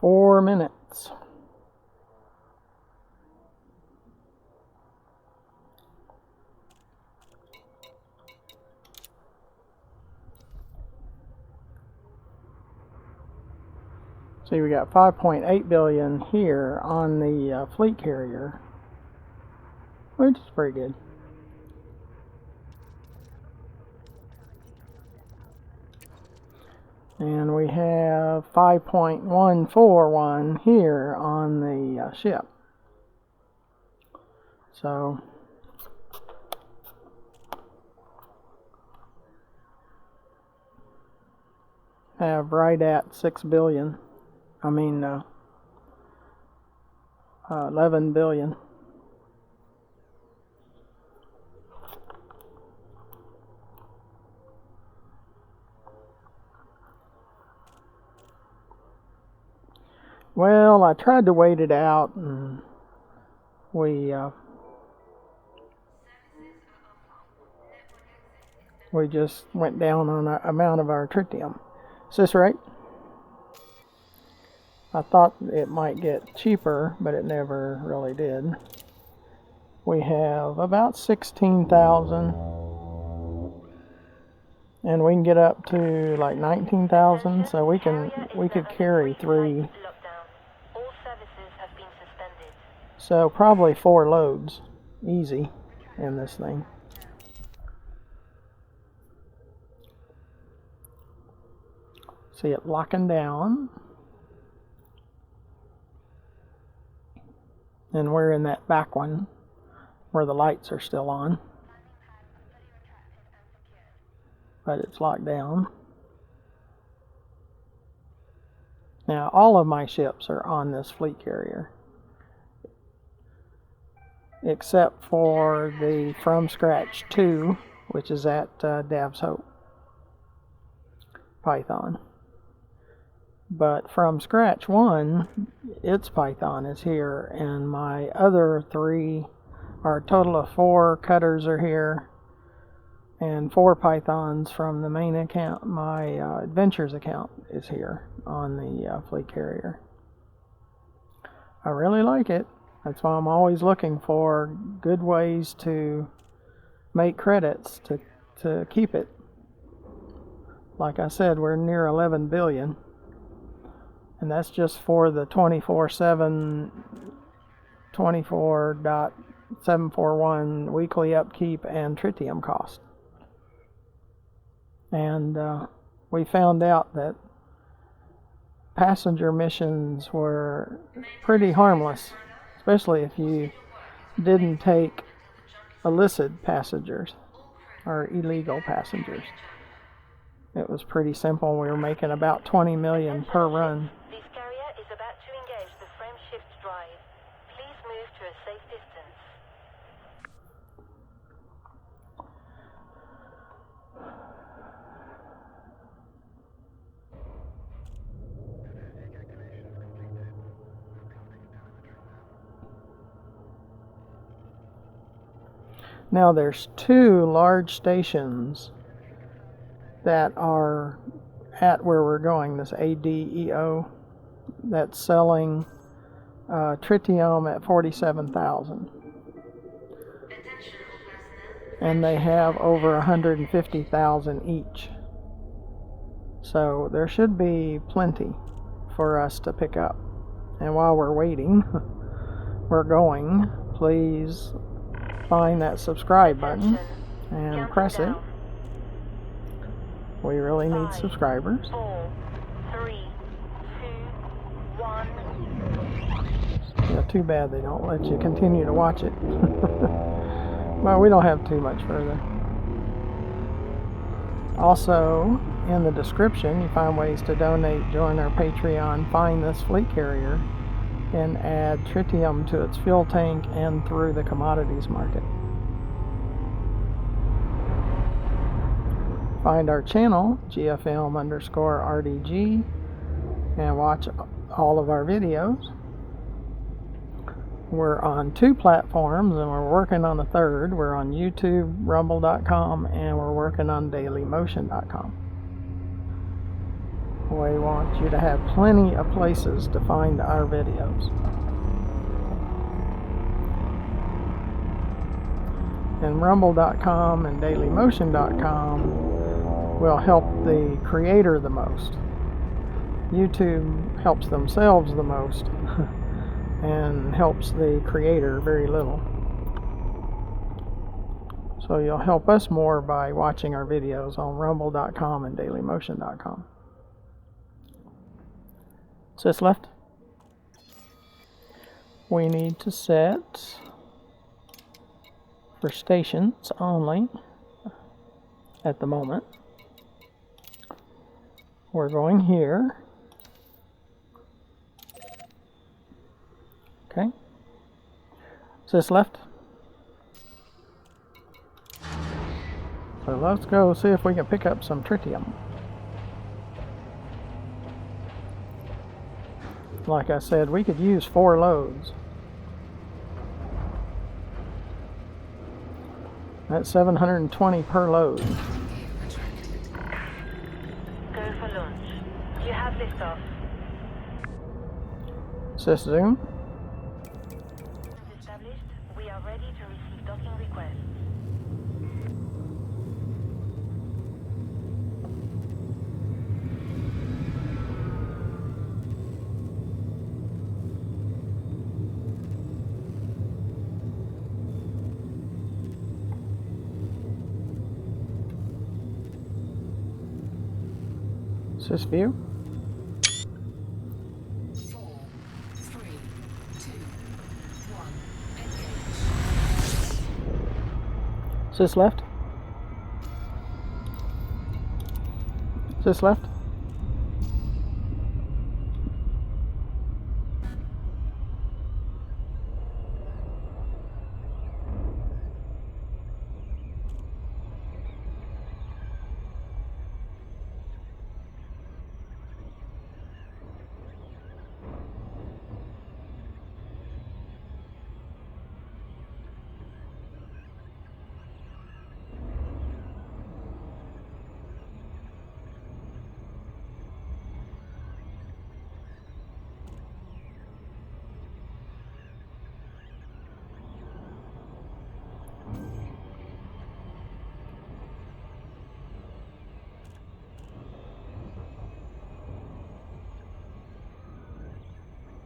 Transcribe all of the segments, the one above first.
4 minutes. See, we got 5.8 billion here on the fleet carrier, which is pretty good. And we have 5.141 here on the ship. So have right at 6 billion. 11 billion. Well, I tried to wait it out, and we just went down on the amount of our tritium. Is this right? I thought it might get cheaper, but it never really did. We have about 16,000, and we can get up to like 19,000, so we could carry 3. So probably 4 loads, easy, in this thing. See it locking down. And we're in that back one where the lights are still on, but it's locked down. Now all of my ships are on this fleet carrier, except for the From Scratch 2, which is at Dav's Hope Python. But From Scratch 1, its Python is here, and my other 3, or a total of 4 cutters are here, and 4 Pythons from the main account. My Adventures account is here on the fleet carrier. I really like it. That's why I'm always looking for good ways to make credits to keep it. Like I said, we're near 11 billion. And that's just for the 24/7, 24.741 weekly upkeep and tritium cost. And we found out that passenger missions were pretty harmless, especially if you didn't take illicit passengers or illegal passengers. It was pretty simple. We were making about 20 million per run. Now there's 2 large stations that are at where we're going, this ADEO, that's selling tritium at 47,000. And they have over 150,000 each. So there should be plenty for us to pick up. And while we're waiting, we're going, please find that subscribe button and press it. We really need subscribers. 4, 3, 2, 1. Yeah, too bad they don't let you continue to watch it. Well, we don't have too much further. Also, in the description, you find ways to donate, join our Patreon, find this fleet carrier, and add tritium to its fuel tank and through the commodities market. Find our channel, GFM_RDG, and watch all of our videos. We're on 2 platforms, and we're working on a 3rd. We're on YouTube, rumble.com, and we're working on dailymotion.com. We want you to have plenty of places to find our videos. And rumble.com and dailymotion.com will help the creator the most. YouTube helps themselves the most and helps the creator very little. So you'll help us more by watching our videos on rumble.com and dailymotion.com. Sis left. We need to set for stations only at the moment. We're going here. Okay. Sis left. So let's go see if we can pick up some tritium. Like I said, we could use 4 loads. That's 720 per load. Go for launch. You have liftoff. Sis zoom. Established. We are ready to receive docking requests. Sis view. 4, 3, 2, 1, engage. Sis left. Sis left.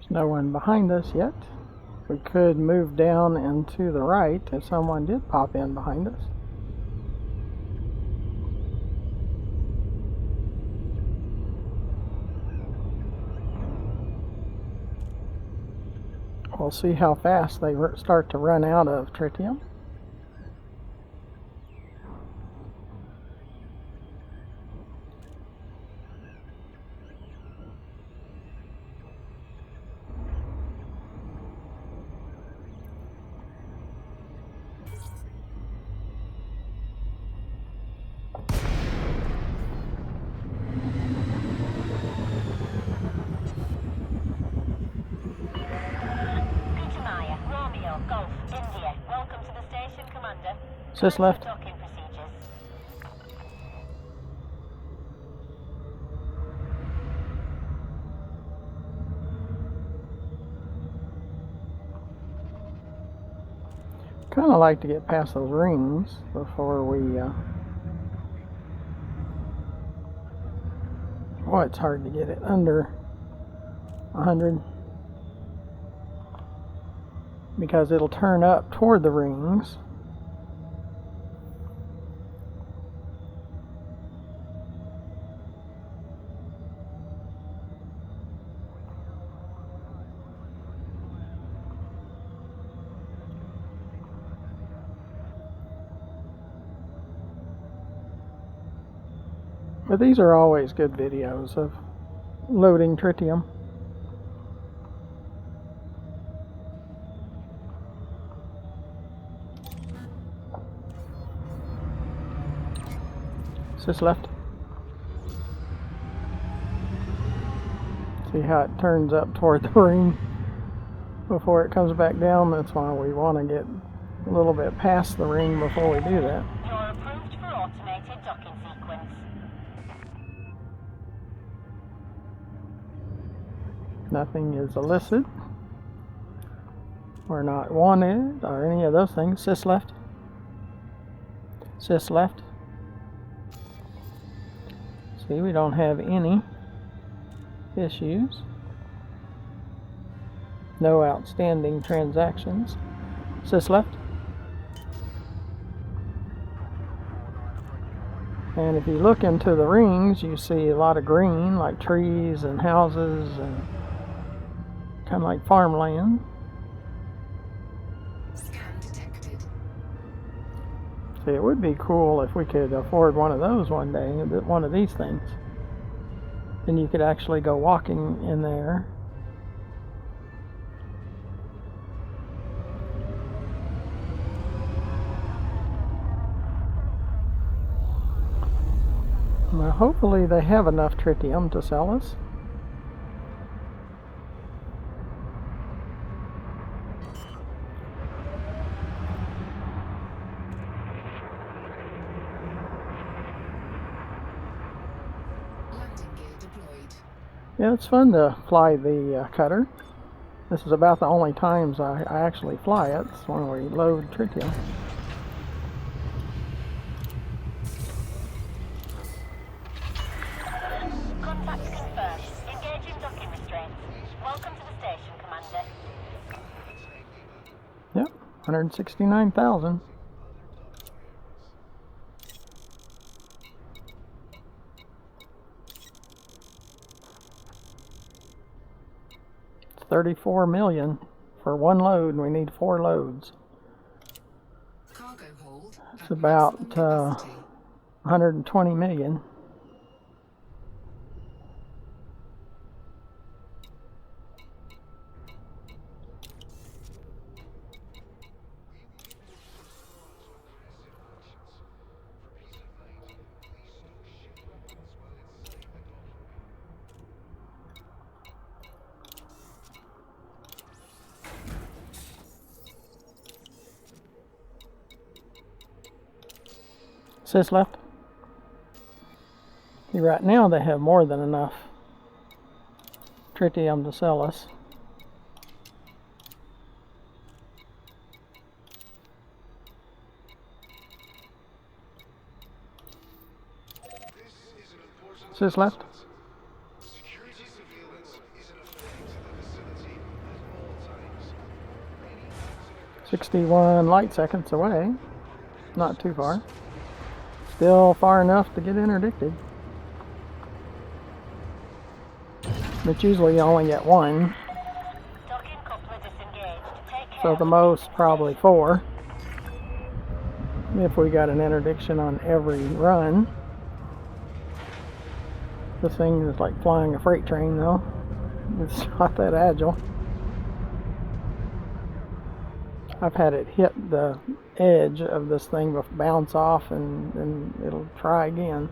There's no one behind us yet. We could move down and to the right if someone did pop in behind us. We'll see how fast they start to run out of tritium. Golf, India. Welcome to the station, Commander. Sis left. Docking procedures. Kind of like to get past those rings before we. Oh, it's hard to get it under 100 because it'll turn up toward the rings. But these are always good videos of loading tritium. Sis left. See how it turns up toward the ring before it comes back down. That's why we want to get a little bit past the ring before we do that. You're approved for automated docking sequence. Nothing is illicit or not wanted or any of those things. Sys left. Sys left. See, we don't have any issues. No outstanding transactions. Sys left. And if you look into the rings, you see a lot of green, like trees and houses and kind of like farmland. Scan detected. See, it would be cool if we could afford one of those one day, one of these things. Then you could actually go walking in there. Well, hopefully they have enough tritium to sell us. Landing gear deployed. Yeah, it's fun to fly the cutter. This is about the only times I actually fly it. It's when we load tritium. Contact confirmed. Engaging docking restraints. Welcome to the station, Commander. Yep, 169,000. It's 34 million for one load, and we need 4 loads. Cargo hold. It's at about maximum capacity. 120 million. Sys left. See, right now they have more than enough tritium to sell us. Sys left. Security surveillance is in effect in the facility at all times. 61 light seconds away. Not too far. Still far enough to get interdicted. But usually you only get one. Docking coupler disengaged. Take care. So the most probably 4. If we got an interdiction on every run. This thing is like flying a freight train though. It's not that agile. I've had it hit the edge of this thing, bounce off, and it'll try again.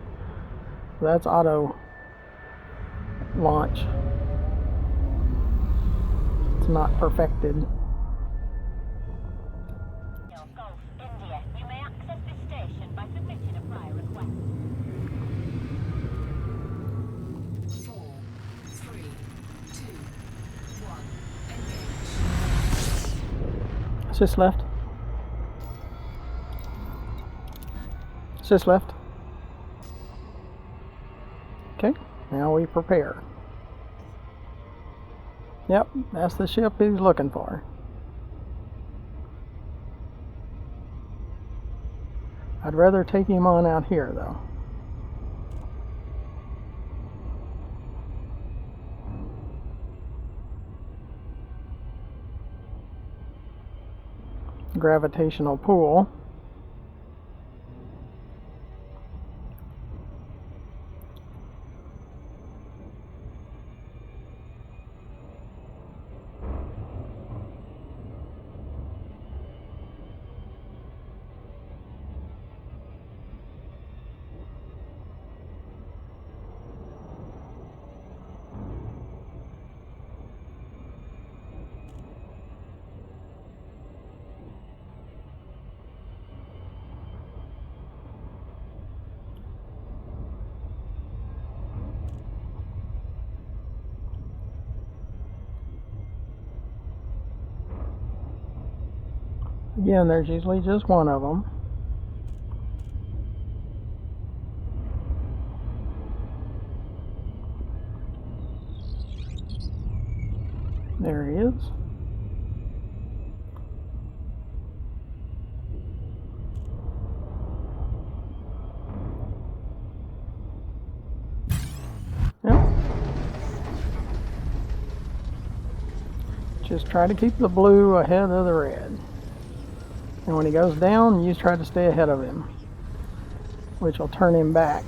That's auto launch. It's not perfected. Golf, India. You may access this station by submitting a prior request. 4, 3, 2, 1. Engage. Sys left. Sys left. Okay, now we prepare. Yep, that's the ship he's looking for. I'd rather take him on out here though. Gravitational pull. Again, there's usually just one of them. There he is. Yep. Just try to keep the blue ahead of the red. And when he goes down, you try to stay ahead of him, which will turn him back.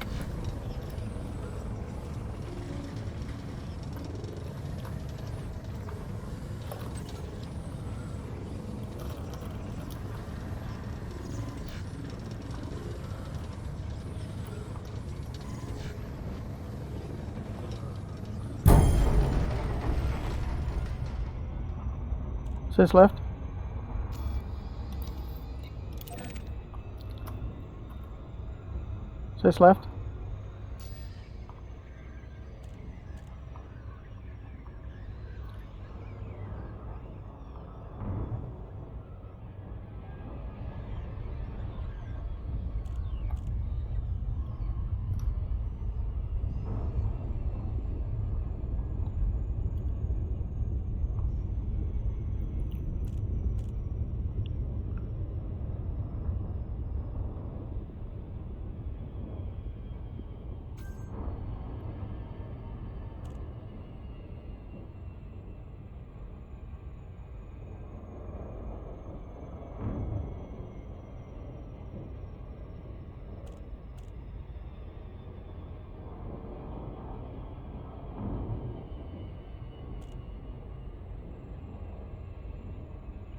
Sis left. Sis left.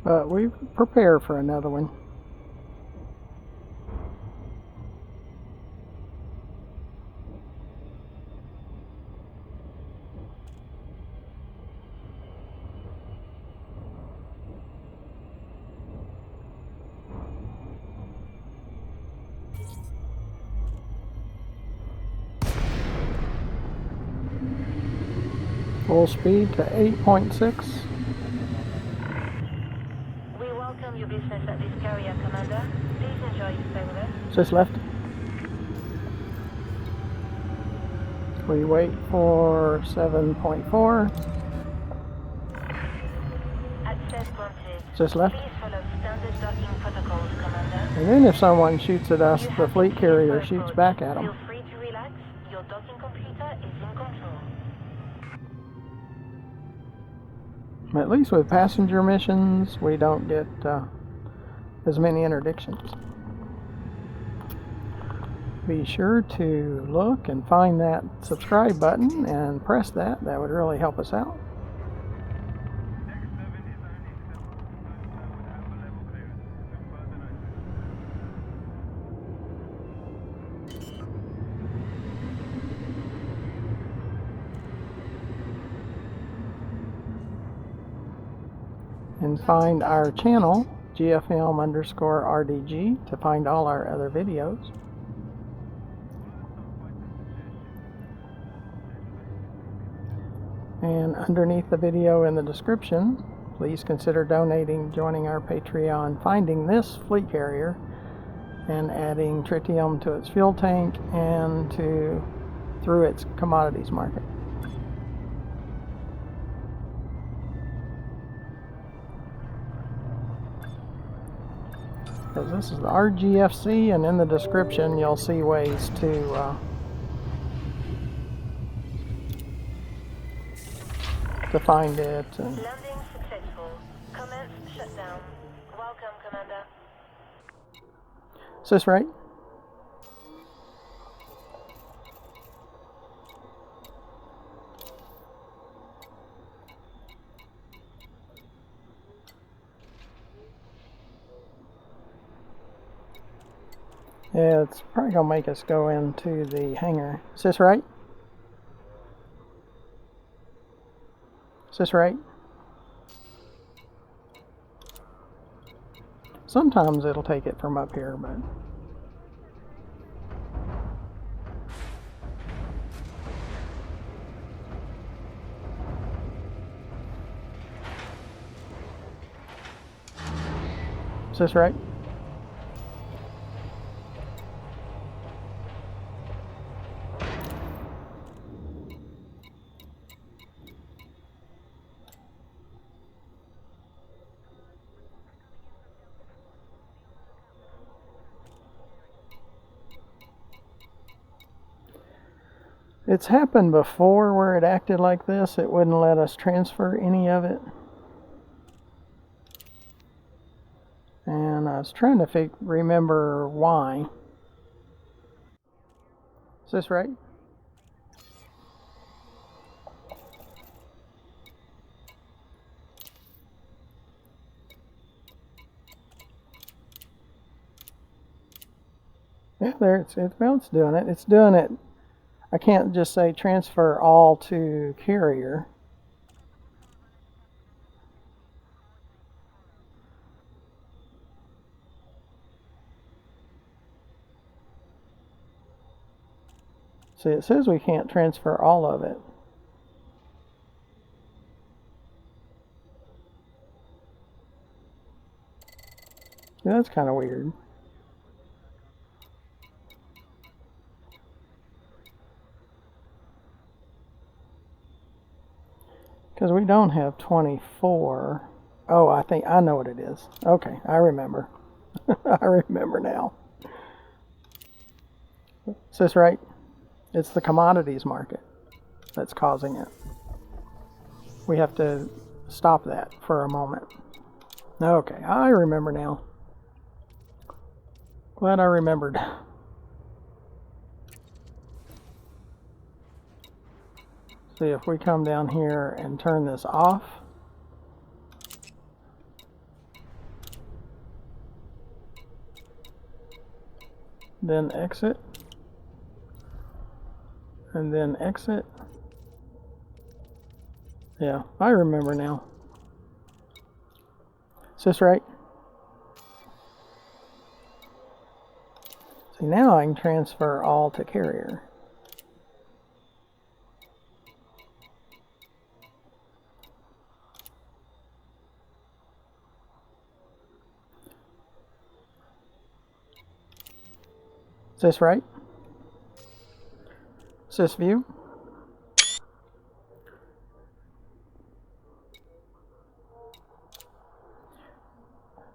But we prepare for another one. Full speed to 8.6. We welcome your business at this carrier, Commander. Please enjoy your stay with us. Sis left. We wait for 7.4. Access granted. Sis left. Please follow standard docking protocols, Commander. And then if someone shoots at us, the fleet carrier shoots back at them. Feel free to relax. Your docking computer is in control. At least with passenger missions, we don't get as many interdictions. Be sure to look and find that subscribe button and press that. That would really help us out. And find our channel, GFM_RDG, to find all our other videos. And underneath the video in the description, please consider donating, joining our Patreon, finding this fleet carrier, and adding tritium to its fuel tank and through its commodities market. Because this is the RGFC, and in the description you'll see ways to find it. And Landing successful. Commence shutdown. Welcome, Commander. is this right? Yeah, it's probably gonna make us go into the hangar. Is this right? Is this right? Sometimes it'll take it from up here, but is Is this right? It's happened before where it acted like this. It wouldn't let us transfer any of it. And I was trying to remember why. Is this right? Yeah, there well, it's doing it. It's doing it. I can't just say transfer all to carrier. See, it says we can't transfer all of it. Yeah, that's kind of weird. Because we don't have 24. Oh, I think I know what it is. Okay, I remember. I remember now. Is this right? It's the commodities market that's causing it. We have to stop that for a moment. Okay, I remember now. Glad I remembered. See if we come down here and turn this off. Then exit. And then exit. Yeah, I remember now. Is this right? See, now I can transfer all to carrier. Is this right? Is this view?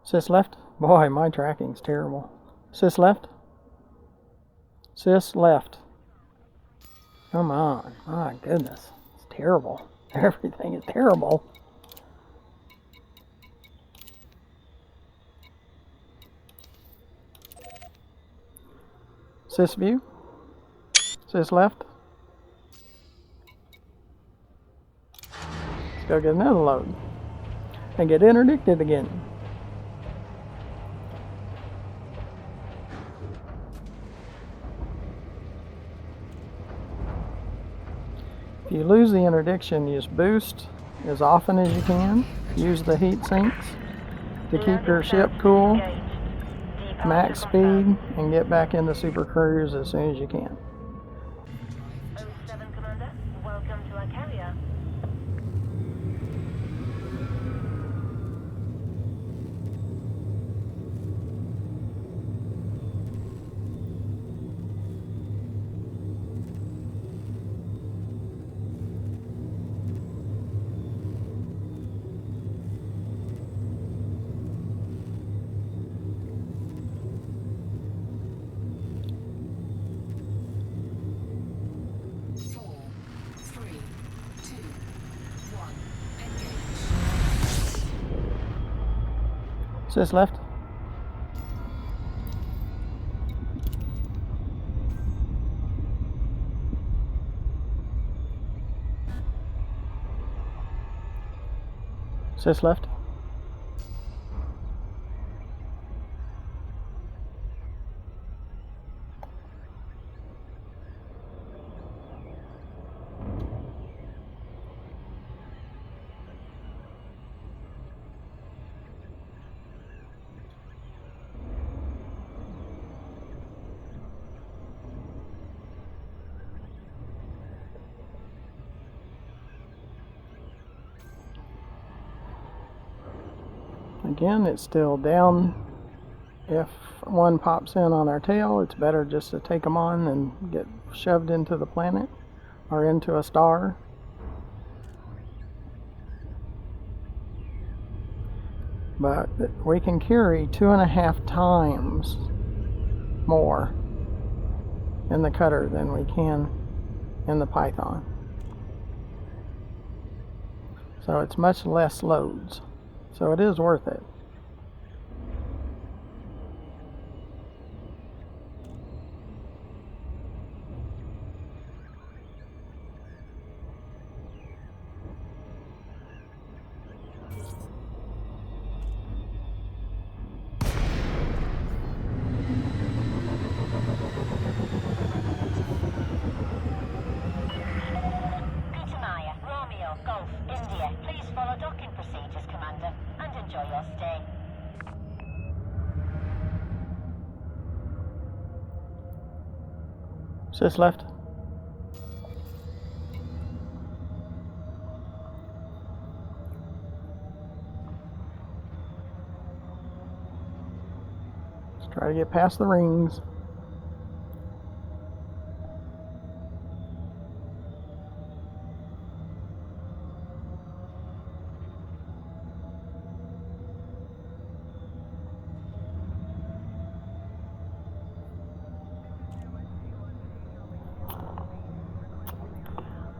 Is this left? Boy, my tracking's terrible. Is this left? Is this left? Come on. My goodness. It's terrible. Everything is terrible. Is this view? Is this left? Let's go get another load. And get interdicted again. If you lose the interdiction, you just boost as often as you can. Use the heat sinks to keep your ship cool. Max speed and get back into Super Cruise as soon as you can. 07 Commander, welcome to our carrier. Is this left? Is this left? Again, it's still down if one pops in on our tail, it's better just to take them on and get shoved into the planet or into a star. But we can carry 2.5 times more in the cutter than we can in the Python. So it's much less loads. So it is worth it. Romeo, Golf, India. Please follow docking procedures, Commander, and enjoy your stay. Sis left. Let's try to get past the rings.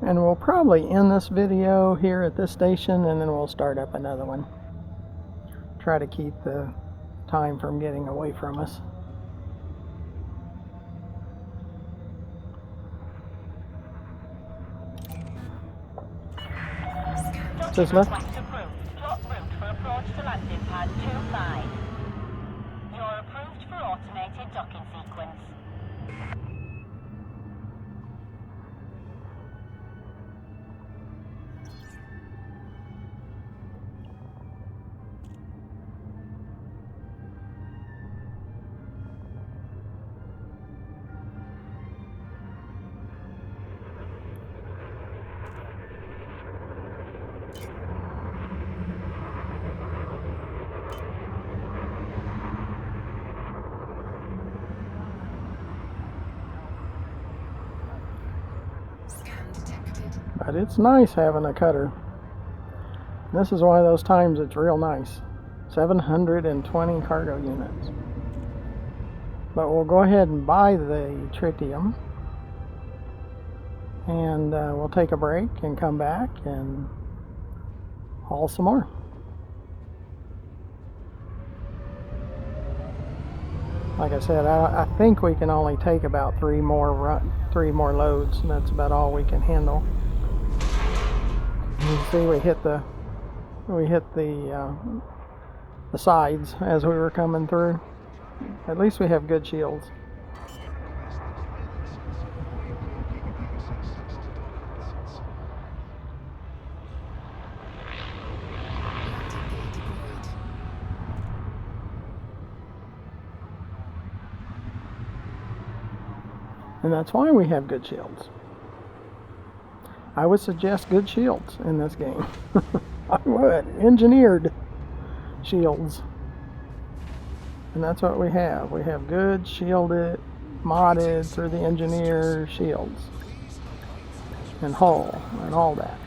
And we'll probably end this video here at this station, and then we'll start up another one. Try to keep the time from getting away from us. Just left. Request approved. Plot route for approach to landing pad 25. You're approved for automated docking sequence. Scan detected. But it's nice having a cutter. This is one of those times it's real nice. 720 cargo units. But we'll go ahead and buy the Tritium. And we'll take a break and come back and haul some more. Like I said, I think we can only take about three more loads, and that's about all we can handle. You can see we hit the sides as we were coming through. At least we have good shields. And that's why we have good shields. I would suggest good shields in this game. I would. Engineered shields. And that's what we have. We have good shielded, modded through the engineer shields. And hull and all that.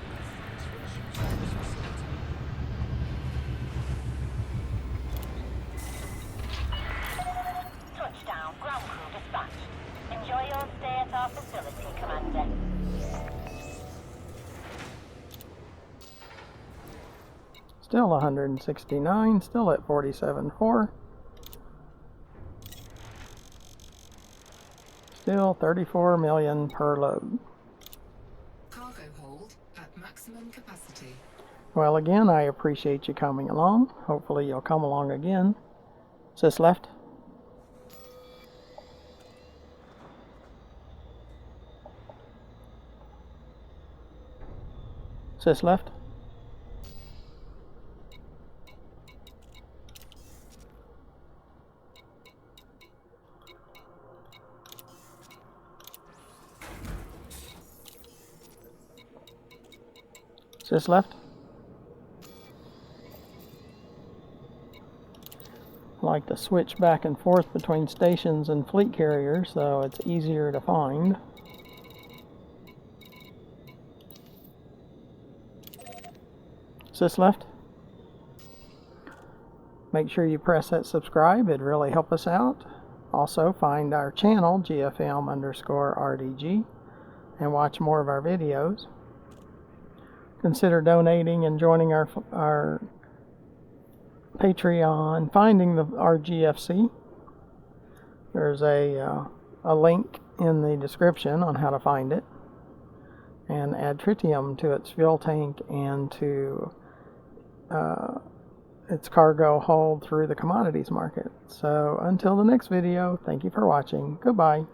Touchdown, ground crew dispatched. Enjoy your stay at our facility, Commander. Still 169, still at 47.4. Still 34 million per load. Cargo hold at maximum capacity. Well, again, I appreciate you coming along. Hopefully you'll come along again. Sis left. Sis left. Sis left. like to switch back and forth between stations and fleet carriers, so it's easier to find. Is this left? Make sure you press that subscribe, it'd really help us out. Also, find our channel, GFM_RDG, and watch more of our videos. Consider donating and joining our Patreon, finding our GFC. There's a link in the description on how to find it, and add tritium to its fuel tank and to its cargo hold through the commodities market. So until the next video, thank you for watching. Goodbye.